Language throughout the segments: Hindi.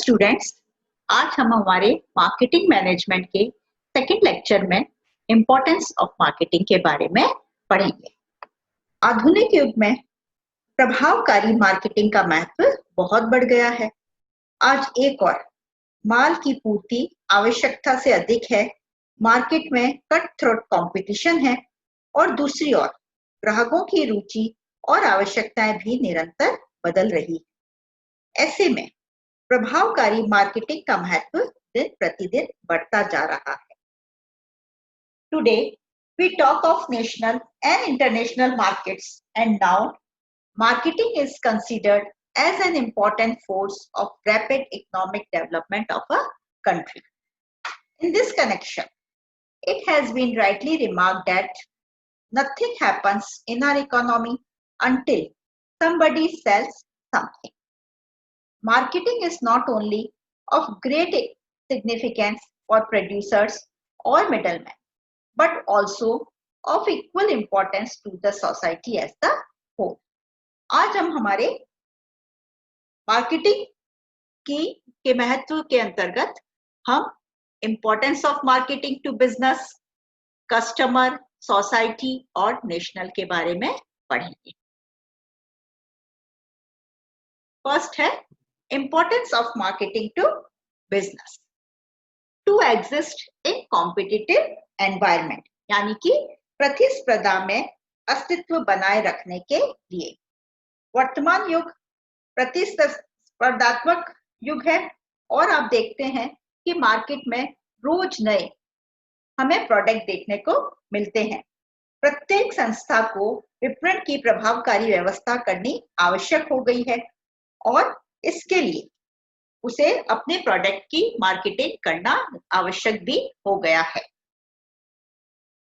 स्टूडेंट्स, आज हम हमारे मार्केटिंग मैनेजमेंट के सेकंड लेक्चर में इम्पोर्टेंस ऑफ मार्केटिंग के बारे में पढ़ेंगे। आधुनिक युग में प्रभावकारी मार्केटिंग का महत्व बहुत बढ़ गया है। आज एक और माल की पूर्ति आवश्यकता से अधिक है, मार्केट में कट थ्रोट कंपटीशन है और दूसरी ओर ग्राहकों की रुचि और आवश्यकताएं भी निरंतर बदल रही है। ऐसे में प्रभावकारी मार्केटिंग का महत्व दिन प्रतिदिन बढ़ता जा रहा है। Today we talk of national and international markets and now marketing is considered as an important force of rapid economic development of a country. In this connection, it has been rightly remarked that nothing happens in our economy until somebody sells something. Marketing is not only of great significance for producers or middlemen, but also of equal importance to the society as the whole. आज हम हमारे मार्केटिंग के महत्व के अंतर्गत हम importance of marketing to business, customer, society और नेशनल के बारे में पढ़ेंगे। फर्स्ट है importance of marketing to business. To exist in competitive environment, यानी कि प्रतिस्पर्धा में अस्तित्व बनाए रखने के लिए। वर्तमान युग प्रतिस्पर्धात्मक युग है और आप देखते हैं कि मार्केट में रोज नए हमें प्रोडक्ट देखने को मिलते हैं। प्रत्येक संस्था को विपणन की प्रभावकारी व्यवस्था करनी आवश्यक हो गई है और इसके लिए उसे अपने प्रोडक्ट की मार्केटिंग करना आवश्यक भी हो गया है।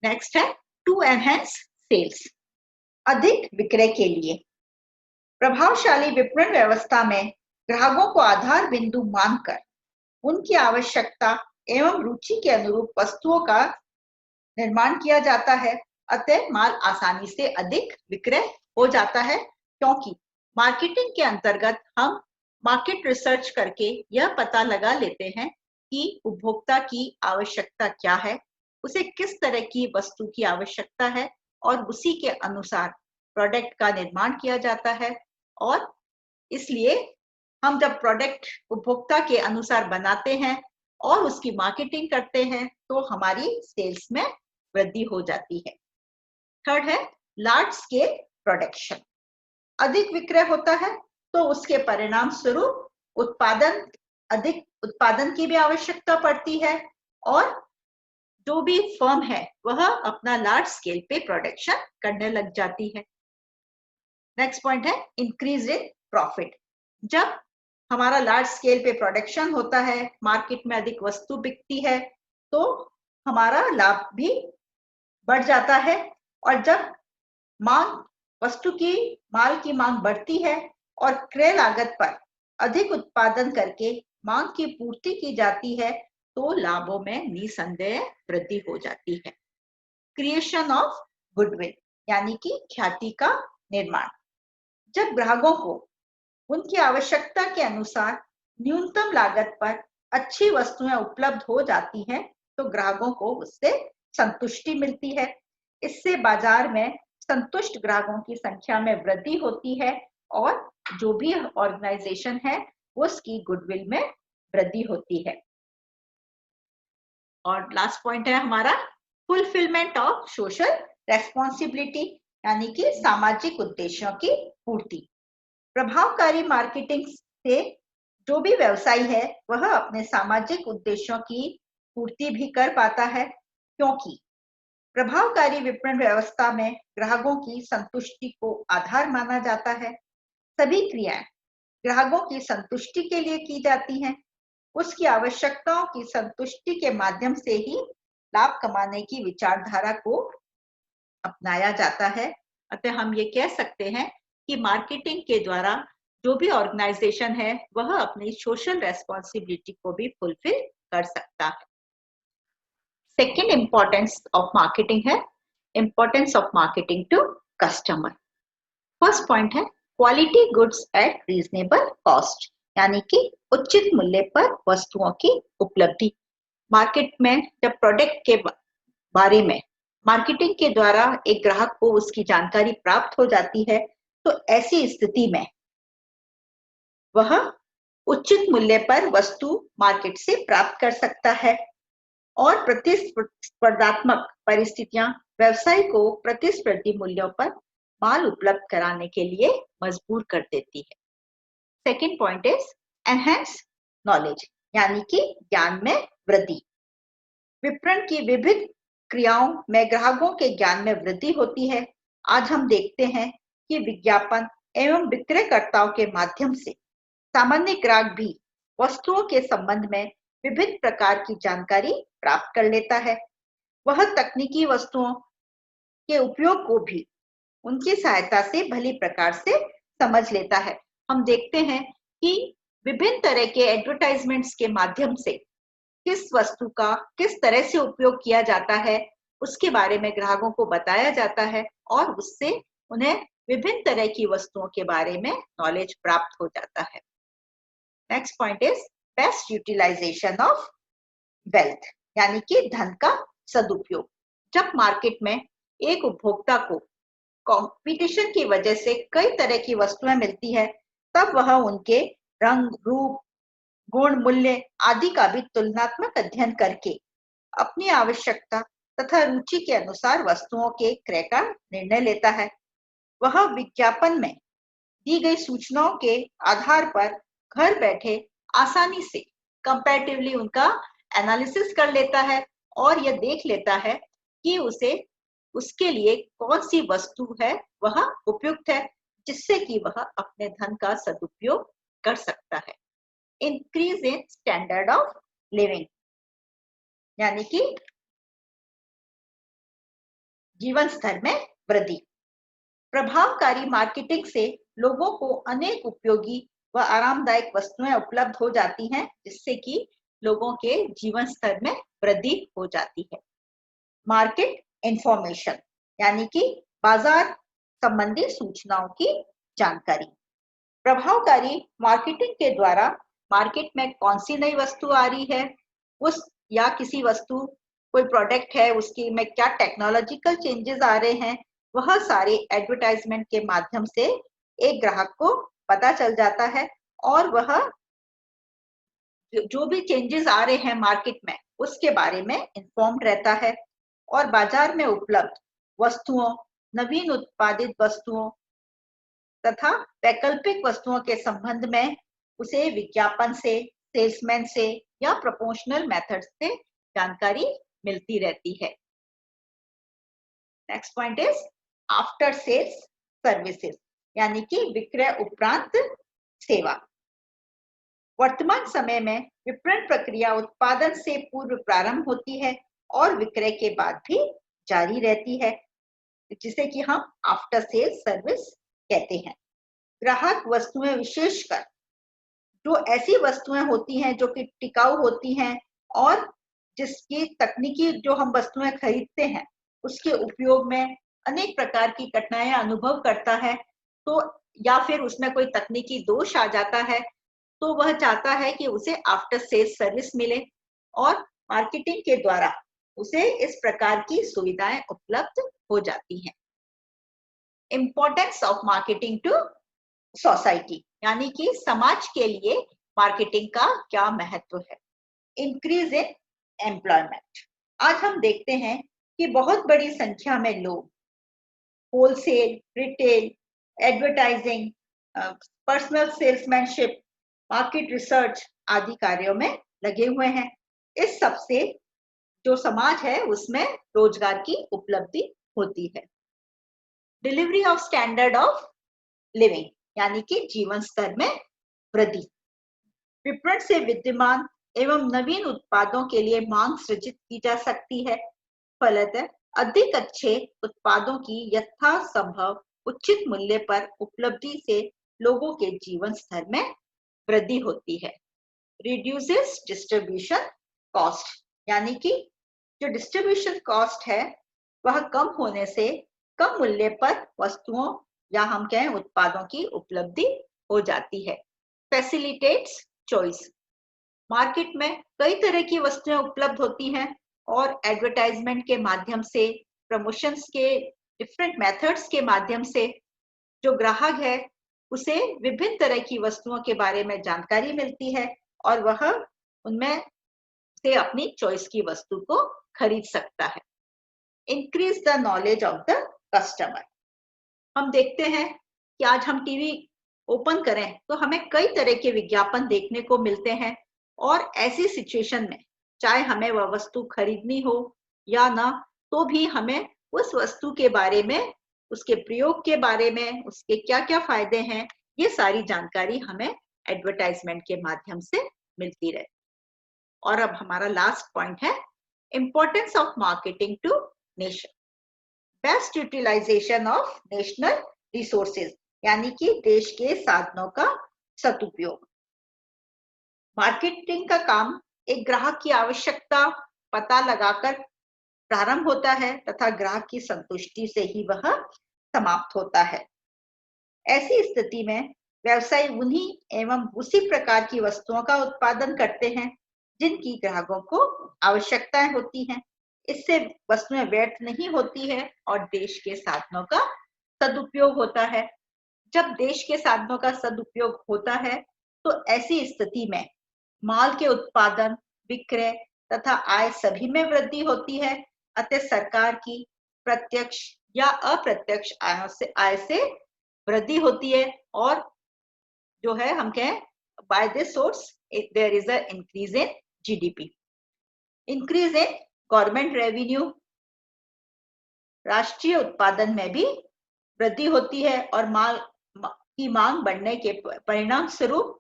नेक्स्ट है टू एनहेंस सेल्स। अधिक विक्रय के लिए प्रभावशाली विपणन व्यवस्था में ग्राहकों को आधार बिंदु मानकर उनकी आवश्यकता एवं रुचि के अनुरूप वस्तुओं का निर्माण किया जाता है। अतः माल आसानी से अधिक विक्रय हो जाता है, क्योंकि मार्केटिंग के अंतर्गत हम मार्केट रिसर्च करके यह पता लगा लेते हैं कि उपभोक्ता की आवश्यकता क्या है, उसे किस तरह की वस्तु की आवश्यकता है और उसी के अनुसार प्रोडक्ट का निर्माण किया जाता है। और इसलिए हम जब प्रोडक्ट उपभोक्ता के अनुसार बनाते हैं और उसकी मार्केटिंग करते हैं तो हमारी सेल्स में वृद्धि हो जाती है। थर्ड है लार्ज स्केल प्रोडक्शन। अधिक विक्रय होता है तो उसके परिणाम स्वरूप अधिक उत्पादन की भी आवश्यकता पड़ती है और जो भी फर्म है वह अपना लार्ज स्केल पे प्रोडक्शन करने लग जाती है। नेक्स्ट पॉइंट है इंक्रीज इन प्रॉफिट। जब हमारा लार्ज स्केल पे प्रोडक्शन होता है, मार्केट में अधिक वस्तु बिकती है तो हमारा लाभ भी बढ़ जाता है और जब माल की मांग बढ़ती है और क्रय लागत पर अधिक उत्पादन करके मांग की पूर्ति की जाती है तो लाभों में निसंदेह वृद्धि हो जाती है। क्रिएशन ऑफ गुडविल, यानी कि ख्याति का निर्माण। जब ग्राहकों को उनकी आवश्यकता के अनुसार न्यूनतम लागत पर अच्छी वस्तुएं उपलब्ध हो जाती हैं तो ग्राहकों को उससे संतुष्टि मिलती है। इससे बाजार में संतुष्ट ग्राहकों की संख्या में वृद्धि होती है और जो भी ऑर्गेनाइजेशन है उसकी गुडविल में वृद्धि होती है। और लास्ट पॉइंट है हमारा फुलफिलमेंट ऑफ सोशल रेस्पॉन्सिबिलिटी, यानी कि सामाजिक उद्देश्यों की पूर्ति। प्रभावकारी मार्केटिंग से जो भी व्यवसायी है वह अपने सामाजिक उद्देश्यों की पूर्ति भी कर पाता है, क्योंकि प्रभावकारी विपणन व्यवस्था में ग्राहकों की संतुष्टि को आधार माना जाता है। सभी क्रियाएं ग्राहकों की संतुष्टि के लिए की जाती हैं। उसकी आवश्यकताओं की संतुष्टि के माध्यम से ही लाभ कमाने की विचारधारा को अपनाया जाता है। अतः हम ये कह सकते हैं कि मार्केटिंग के द्वारा जो भी ऑर्गेनाइजेशन है वह अपनी सोशल रेस्पॉन्सिबिलिटी को भी फुलफिल कर सकता है। सेकेंड इंपॉर्टेंस ऑफ मार्केटिंग है importance of marketing to customer. First point है quality goods at reasonable cost, यानी कि उचित मूल्य पर वस्तुओं की उपलब्धि। मार्केट में जब प्रोडक्ट के बारे में मार्केटिंग के द्वारा एक ग्राहक को उसकी जानकारी प्राप्त हो जाती है, तो ऐसी स्थिति में वह उचित मूल्य पर वस्तु मार्केट से प्राप्त कर सकता है और प्रतिस्पर्धात्मक परिस्थितियां व्यवसाय को प्रतिस्पर्धी मूल्यों पर माल उपलब्ध कराने के लिए मजबूर कर देती है। Second point is enhance knowledge, यानी कि ज्ञान में वृद्धि। विपणन की विभिन्न क्रियाओं में ग्राहकों के ज्ञान में वृद्धि होती है। आज हम देखते हैं कि विज्ञापन एवं विक्रयकर्ताओं के माध्यम से सामान्य ग्राहक भी वस्तुओं के संबंध में विभिन्न प्रकार की जानकारी प्राप्त कर लेता है। वह तकनीकी वस्तुओं के उपयोग को भी उनकी सहायता से भली प्रकार से समझ लेता है। हम देखते हैं कि विभिन्न तरह के एडवर्टाइजमेंट्स के माध्यम से किस वस्तु का किस तरह से उपयोग किया जाता है उसके बारे में ग्राहकों को बताया जाता है और उससे उन्हें विभिन्न तरह की वस्तुओं के बारे में नॉलेज प्राप्त हो जाता है। Next point is best utilisation of wealth, यानी कि धन का सदुपयोग। जब मार्केट में एक उपभोक्ता को कंपटीशन की वजह से कई तरह की वस्तुएं मिलती है, तब वह उनके रंग, रूप, गुण, मूल्य आदि का भी तुलनात्मक अध्ययन करके अपनी आवश्यकता तथा रुचि के अनुसार वस्तुओं के क्रय का निर्णय लेता है। वह विज्ञापन में दी गई सूचनाओं के आधार पर घर बैठे आसानी से कंपैरेटिवली उनका एनालिसिस कर लेता है और यह देख लेता है कि उसे उसके लिए कौन सी वस्तु है वह उपयुक्त है, जिससे कि वह अपने धन का सदुपयोग कर सकता है। Increase in standard of living, यानी कि जीवन स्तर में वृद्धि। प्रभावकारी मार्केटिंग से लोगों को अनेक उपयोगी व आरामदायक वस्तुएं उपलब्ध हो जाती हैं, जिससे कि लोगों के जीवन स्तर में वृद्धि हो जाती है। मार्केट इंफॉर्मेशन, यानी कि बाजार संबंधी सूचनाओं की जानकारी। प्रभावकारी मार्केटिंग के द्वारा मार्केट में कौन सी नई वस्तु आ रही है, उस या किसी वस्तु कोई प्रोडक्ट है उसकी में क्या टेक्नोलॉजिकल चेंजेस आ रहे हैं, वह सारे एडवर्टाइजमेंट के माध्यम से एक ग्राहक को पता चल जाता है और वह जो भी चेंजेस आ रहे हैं मार्केट में उसके बारे में इन्फॉर्म्ड रहता है और बाजार में उपलब्ध वस्तुओं, नवीन उत्पादित वस्तुओं तथा वैकल्पिक वस्तुओं के संबंध में उसे विज्ञापन से, सेल्समैन से या प्रमोशनल मेथड से जानकारी मिलती रहती है। Next point is after sales services, यानी कि विक्रय उपरांत सेवा। वर्तमान समय में विपणन प्रक्रिया उत्पादन से पूर्व प्रारंभ होती है और विक्रय के बाद भी जारी रहती है, जिसे कि हम आफ्टर सेल्स सर्विस कहते हैं। ग्राहक वस्तुएं, विशेषकर जो ऐसी वस्तुएं होती हैं जो कि टिकाऊ होती हैं और जिसकी तकनीकी जो हम वस्तुएं खरीदते हैं उसके उपयोग में अनेक प्रकार की कठिनाइयां अनुभव करता है, तो या फिर उसमें कोई तकनीकी दोष आ जाता है, तो वह चाहता है कि उसे आफ्टर सेल्स सर्विस मिले और मार्केटिंग के द्वारा उसे इस प्रकार की सुविधाएं उपलब्ध हो जाती हैं। Importance of marketing to society, यानी कि समाज के लिए मार्केटिंग का क्या महत्व है। Increase in employment. आज हम देखते हैं कि बहुत बड़ी संख्या में लोग wholesale, retail, advertising, personal salesmanship, market research आदि कार्यों में लगे हुए हैं। इस सब से जो समाज है उसमें रोजगार की उपलब्धि होती है। Delivery of standard of living, यानी कि जीवन स्तर में वृद्धि। विपणन से विद्यमान एवं नवीन उत्पादों के लिए मांग सृजित की जा सकती है। फलतः अधिक अच्छे उत्पादों की यथासंभव उचित मूल्य पर उपलब्धि से लोगों के जीवन स्तर में वृद्धि होती है। रिड्यूसेस डिस्ट्रीब्यूशन कॉस्ट, यानी कि जो डिस्ट्रीब्यूशन कॉस्ट है वह कम होने से कम मूल्य पर वस्तुओं या हम कहें उत्पादों की उपलब्धि हो जाती है। Facilitates choice. मार्केट में कई तरह की वस्तुएं उपलब्ध होती हैं और एडवर्टाइजमेंट के माध्यम से, प्रमोशंस के डिफरेंट मेथड्स के माध्यम से जो ग्राहक है उसे विभिन्न तरह की वस्तुओं के बारे में जानकारी मिलती है और वह उनमें से अपनी चॉइस की वस्तु को खरीद सकता है। Increase the knowledge of the customer. हम देखते हैं कि आज हम टीवी ओपन करें तो हमें कई तरह के विज्ञापन देखने को मिलते हैं और ऐसी सिचुएशन में चाहे हमें वह वस्तु खरीदनी हो या ना, तो भी हमें उस वस्तु के बारे में, उसके प्रयोग के बारे में, उसके क्या-क्या फायदे हैं, ये सारी जानकारी हमें एडवर्टाइजमेंट के माध्यम से मिलती रहे। और अब हमारा लास्ट पॉइंट है importance of marketing to nation. Best utilisation of national resources, यानी कि देश के साधनों का सदुपयोग। मार्केटिंग का काम एक ग्राहक की आवश्यकता पता लगाकर प्रारंभ होता है तथा ग्राहक की संतुष्टि से ही वह समाप्त होता है। ऐसी स्थिति में व्यवसायी उन्हीं एवं उसी प्रकार की वस्तुओं का उत्पादन करते हैं जिनकी ग्राहकों को आवश्यकताएं होती हैं। इससे वस्तुएं व्यर्थ नहीं होती है और देश के साधनों का सदुपयोग होता है। जब देश के साधनों का सदुपयोग होता है तो ऐसी स्थिति में माल के उत्पादन, विक्रय तथा आय सभी में वृद्धि होती है। अतः सरकार की प्रत्यक्ष या अप्रत्यक्ष आय से वृद्धि होती है और जो है हम कहें by this source there is a increase in GDP, increase in government revenue. राष्ट्रीय उत्पादन में भी वृद्धि होती है और माल की मांग बढ़ने के परिणाम स्वरूप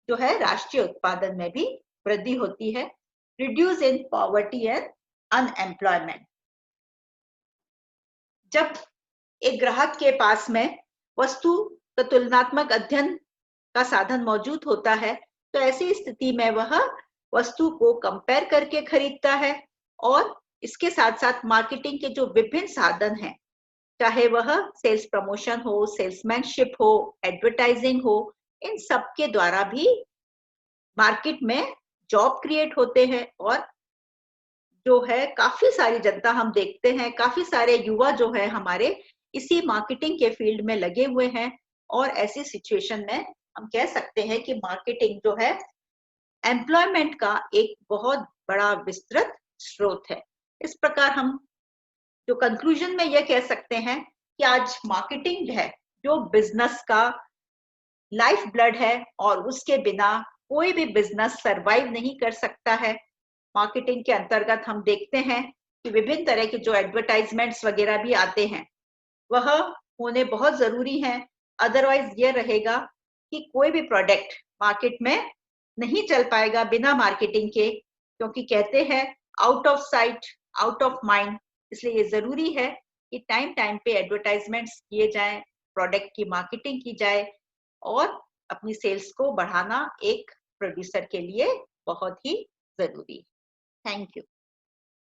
जो है राष्ट्रीय उत्पादन में भी वृद्धि होती है। Reduce in poverty and unemployment. जब एक ग्राहक के पास में वस्तु का तुलनात्मक अध्ययन का साधन मौजूद होता है तो ऐसी स्थिति में वह वस्तु को कंपेयर करके खरीदता है और इसके साथ साथ मार्केटिंग के जो विभिन्न साधन हैं, चाहे वह सेल्स प्रमोशन हो, सेल्समैनशिप हो, एडवर्टाइजिंग हो, इन सब के द्वारा भी मार्केट में जॉब क्रिएट होते हैं और जो है काफी सारी जनता हम देखते हैं, काफी सारे युवा जो है हमारे इसी मार्केटिंग के फील्ड में लगे हुए हैं और ऐसी सिचुएशन में हम कह सकते हैं कि मार्केटिंग जो है एम्प्लॉयमेंट का एक बहुत बड़ा विस्तृत स्रोत है। इस प्रकार हम जो कंक्लूजन में यह कह सकते हैं कि आज मार्केटिंग है जो बिजनेस का लाइफ ब्लड है और उसके बिना कोई भी बिजनेस सरवाइव नहीं कर सकता है। मार्केटिंग के अंतर्गत हम देखते हैं कि विभिन्न तरह के जो एडवर्टाइजमेंट्स वगैरह भी आते हैं वह होने बहुत जरूरी है। अदरवाइज ये रहेगा कि कोई भी प्रोडक्ट मार्केट में नहीं चल पाएगा बिना मार्केटिंग के, क्योंकि कहते हैं out of sight out of mind. इसलिए ये जरूरी है कि टाइम टाइम पे एडवर्टाइजमेंट्स किए जाएं, प्रोडक्ट की मार्केटिंग की जाए और अपनी सेल्स को बढ़ाना एक प्रोड्यूसर के लिए बहुत ही जरूरी है। Thank you.